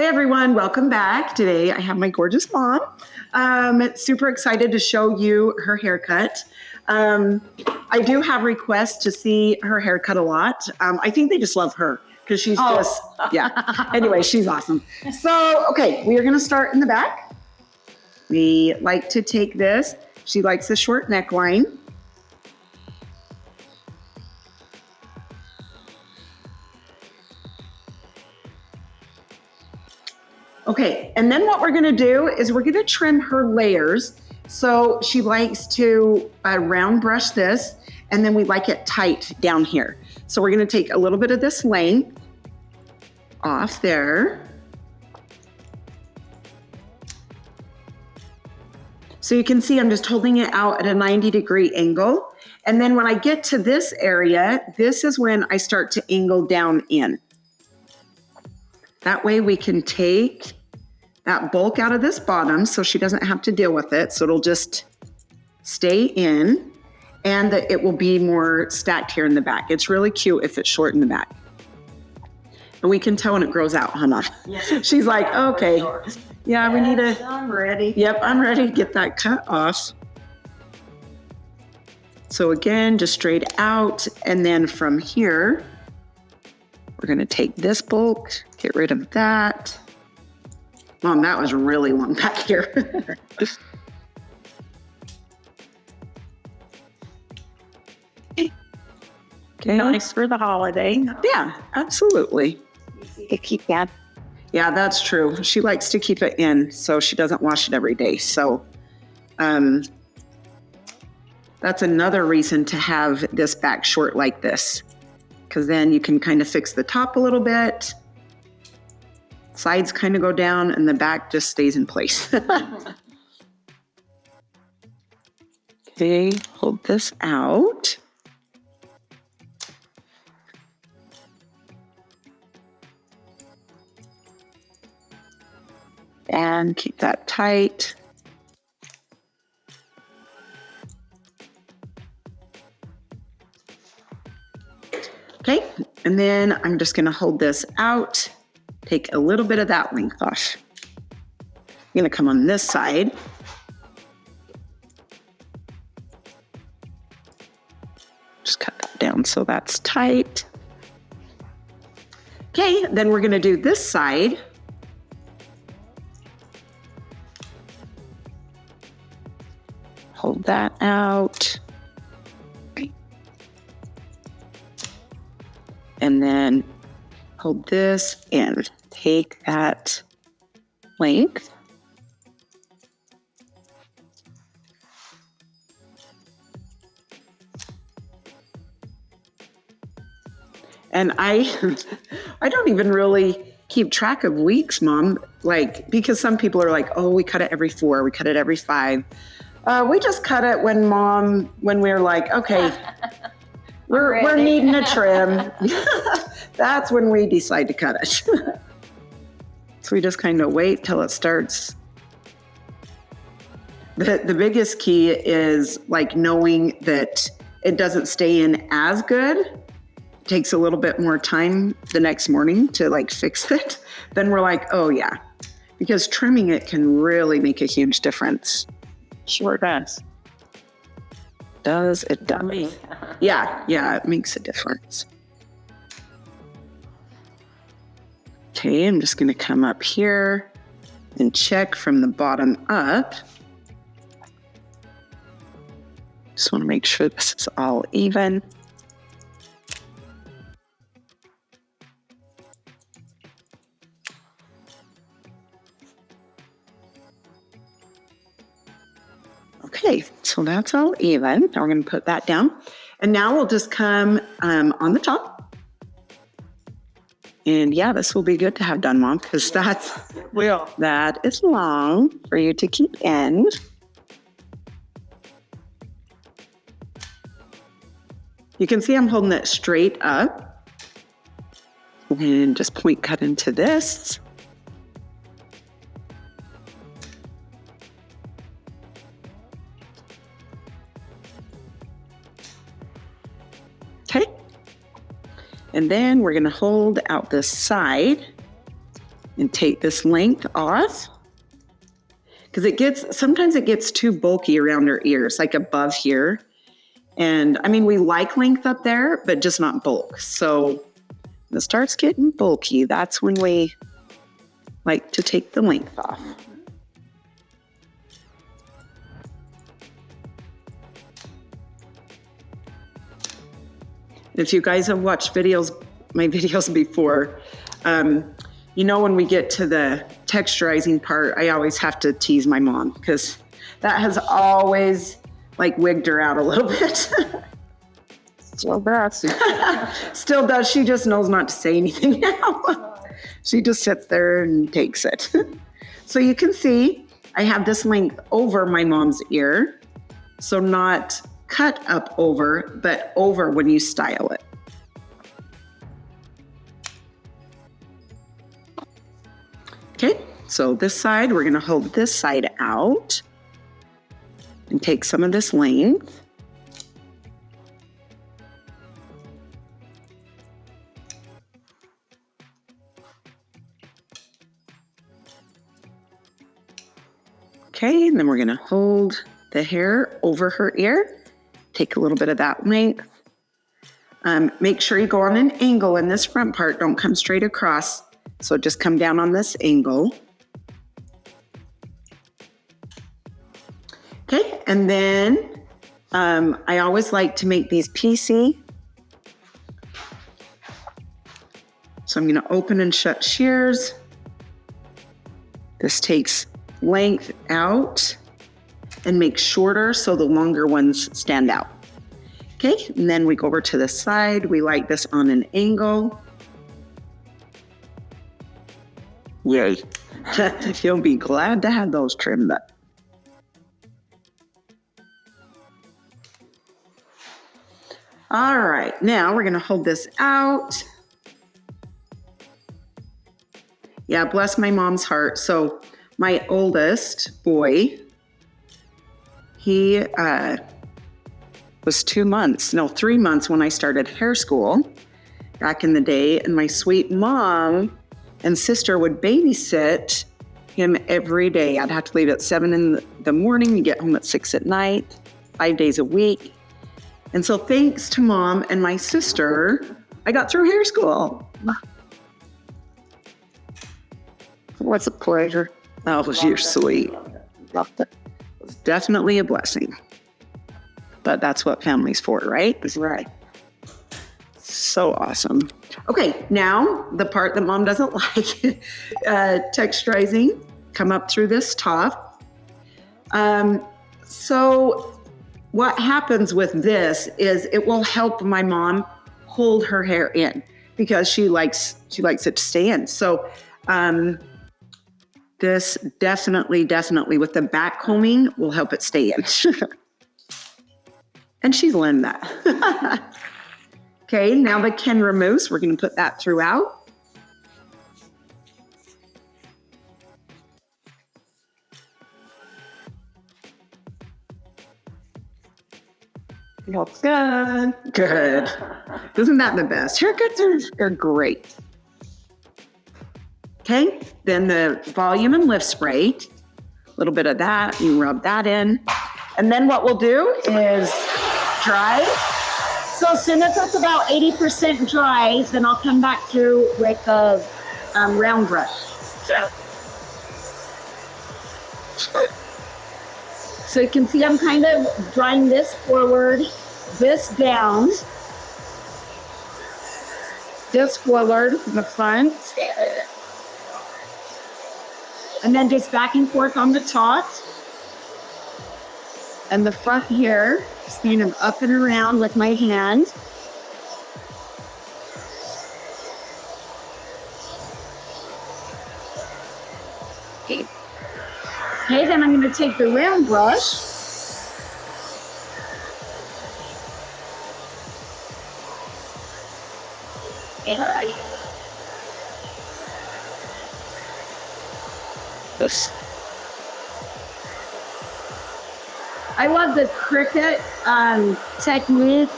everyone, welcome back. Today I have my gorgeous mom. Super excited to show you her haircut. I do have requests to see her haircut a lot. I think they just love her because she's just, yeah. Anyway, she's awesome. So, okay, we are going to start in the back. We like to take this. She likes the short neckline. Okay, and then what we're gonna do is we're gonna trim her layers. So she likes to round brush this, and then we like it tight down here. So we're gonna take a little bit of this length off there. So you can see I'm just holding it out at a 90-degree angle. And then when I get to this area, this is when I start to angle down in. That way we can take that bulk out of this bottom so she doesn't have to deal with it. So it'll just stay in, and it will be more stacked here in the back. It's really cute if it's short in the back. And we can tell when it grows out, Hannah. Yes. She's like, okay, yeah, yes, we need to. I'm ready. Yep, I'm ready to get that cut off. So again, just straight out. And then from here, we're gonna take this bulk, get rid of that. Mom, that was really long back here. Okay. Nice for the holiday. Yeah, absolutely. To keep that. Yeah, that's true. She likes to keep it in, so she doesn't wash it every day. So that's another reason to have this back short like this, because then you can kind of fix the top a little bit. Sides kind of go down and the back just stays in place. Okay, hold this out. And keep that tight. Okay, and then I'm just gonna hold this out. Take a little bit of that length off. I'm gonna come on this side. Just cut that down so that's tight. Okay, then we're gonna do this side. Hold that out. And then hold this in. Take that length. And I don't even really keep track of weeks, Mom, like, because some people are like, oh, we cut it every 4, we cut it every 5. We just cut it when we're like, okay, we're needing a trim. That's when we decide to cut it. So we just kind of wait till it starts. The biggest key is like knowing that it doesn't stay in as good. It takes a little bit more time the next morning to like fix it. Then we're like, oh yeah, because trimming it can really make a huge difference. Sure does. It does. Yeah, it makes a difference. Okay, I'm just gonna come up here and check from the bottom up. Just wanna make sure this is all even. Okay, so that's all even. Now we're gonna put that down. And now we'll just come on the top. And yeah, this will be good to have done, Mom, because that is long for you to keep in. You can see I'm holding it straight up. And just point cut into this. Okay. And then we're going to hold out this side and take this length off. Because sometimes it gets too bulky around her ears, like above here. And I mean, we like length up there, but just not bulk. So when it starts getting bulky, that's when we like to take the length off. If you guys have watched my videos before, you know, when we get to the texturizing part, I always have to tease my mom because that has always like wigged her out a little bit. Still does. Still does. She just knows not to say anything now. She just sits there and takes it. So you can see I have this length over my mom's ear. So not cut up over, but over when you style it. Okay, so this side, we're gonna hold this side out and take some of this length. Okay, and then we're gonna hold the hair over her ear. Take a little bit of that length. Make sure you go on an angle in this front part. Don't come straight across. So just come down on this angle. Okay, and then I always like to make these PC. So I'm gonna open and shut shears. This takes length out and make shorter so the longer ones stand out. Okay, and then we go over to the side. We like this on an angle. Yay. You'll be glad to have those trimmed up. All right, now we're gonna hold this out. Yeah, bless my mom's heart. So my oldest boy, he was 3 months when I started hair school back in the day, and my sweet mom and sister would babysit him every day. I'd have to leave at 7 in the morning and get home at 6 at night, 5 days a week. And so thanks to mom and my sister, I got through hair school. What's a pleasure? Oh, you're sweet. Loved it. It was definitely a blessing. But that's what family's for, right? Right. So awesome. Okay, now the part that mom doesn't like, texturizing, come up through this top. So what happens with this is it will help my mom hold her hair in because she likes it to stay in. So this definitely with the backcombing will help it stay in. And she's learned that. Okay, now the Kenra mousse, we're gonna put that throughout. Looks good. Good. Isn't that the best? Haircuts are great. Okay, then the volume and lift spray. A little bit of that, you rub that in. And then what we'll do is dry. So as soon as it's about 80% dry, then I'll come back through with a round brush. So you can see I'm kind of drawing this forward, this down, this forward in the front, and then just back and forth on the top. And the front here, just kind of up and around with my hand. Okay. Okay, then I'm going to take the round brush. And this. I love the Cricut technique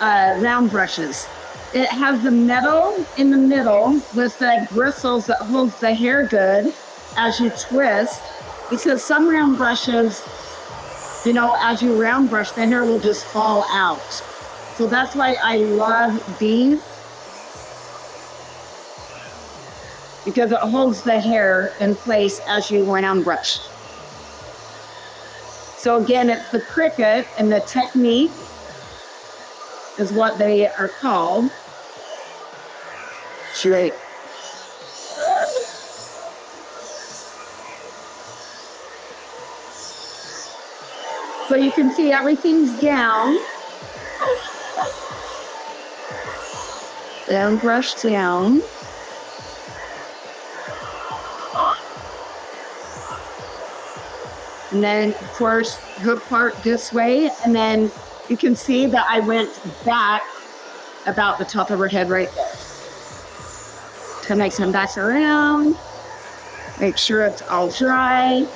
round brushes. It has the metal in the middle with the bristles that holds the hair good as you twist. Because some round brushes, you know, as you round brush, the hair will just fall out. So that's why I love these. Because it holds the hair in place as you round brush. So again, it's the cricket, and the technique is what they are called. Great. So you can see everything's down. Down, brush down. And then, of course, hook part this way. And then you can see that I went back about the top of her head right there. To make some back around. Make sure it's all dry.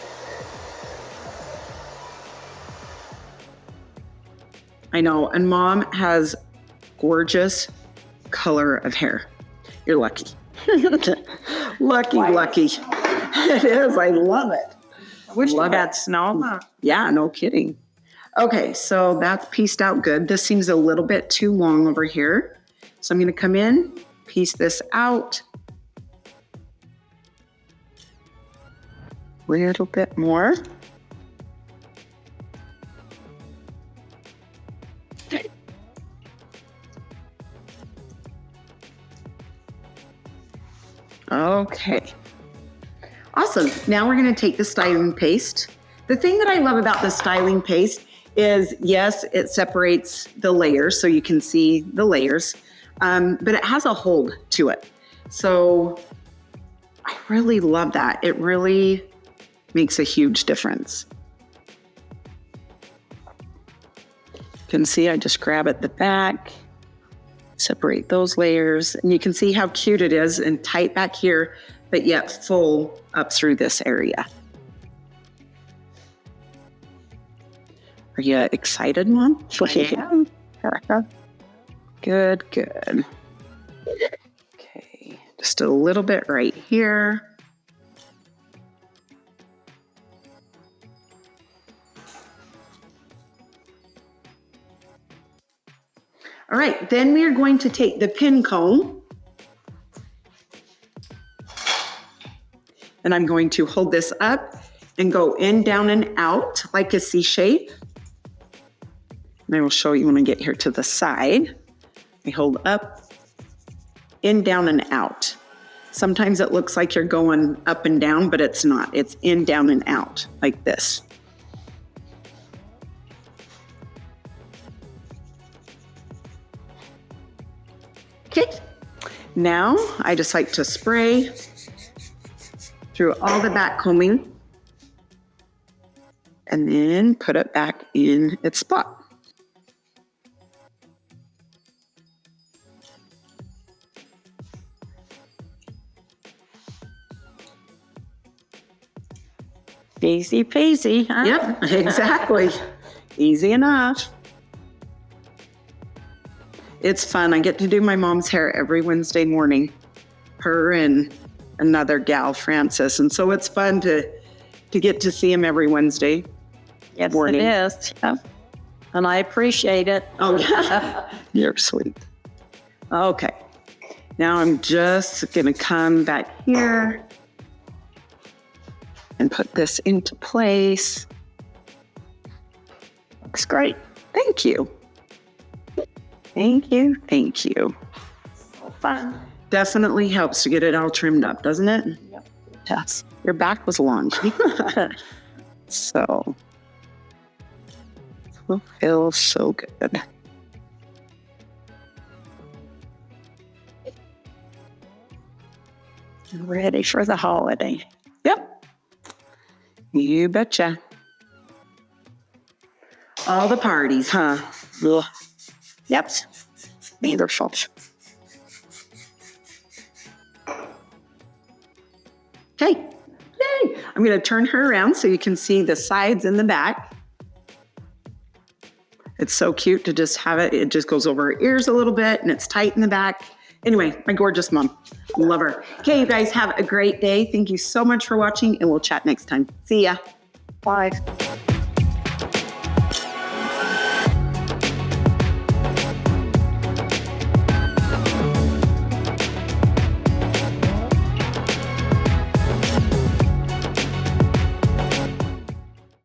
I know, and Mom has gorgeous color of hair. You're lucky. Lucky. It is, I love it. I wish Love we it. had snow. Yeah, no kidding. Okay, so that's pieced out good. This seems a little bit too long over here. So I'm gonna come in, piece this out. A little bit more. Okay. Awesome. Now we're going to take the styling paste. The thing that I love about the styling paste is, yes, it separates the layers so you can see the layers, but it has a hold to it. So I really love that. It really makes a huge difference. You can see I just grab at the back, separate those layers, and you can see how cute it is and tight back here, but yet full up through this area. Are you excited, Mom? Yeah. Good. Okay, just a little bit right here. All right, then we are going to take the pin comb, and I'm going to hold this up and go in, down, and out like a C shape. And I will show you when I get here to the side. I hold up, in, down, and out. Sometimes it looks like you're going up and down, but it's not. It's in, down, and out like this. Okay. Now I just like to spray through all the back combing and then put it back in its spot. Easy peasy, huh? Yep, exactly. Easy enough. It's fun. I get to do my mom's hair every Wednesday morning. Her and another gal, Frances. And so it's fun to get to see him every Wednesday morning. Yes, it is. Yeah. And I appreciate it. Oh, yeah. You're sweet. Okay. Now I'm just going to come back here and put this into place. Looks great. Thank you. Thank you. So fun. Definitely helps to get it all trimmed up, doesn't it? Yep. Yes. Your back was long. So it will feel so good. Ready for the holiday. Yep. You betcha. All the parties, huh? Ugh. Yep. Wonderful. Okay. Yay. I'm going to turn her around so you can see the sides and the back. It's so cute to just have it. It just goes over her ears a little bit and it's tight in the back. Anyway, my gorgeous mom. Love her. Okay, you guys have a great day. Thank you so much for watching and we'll chat next time. See ya. Bye.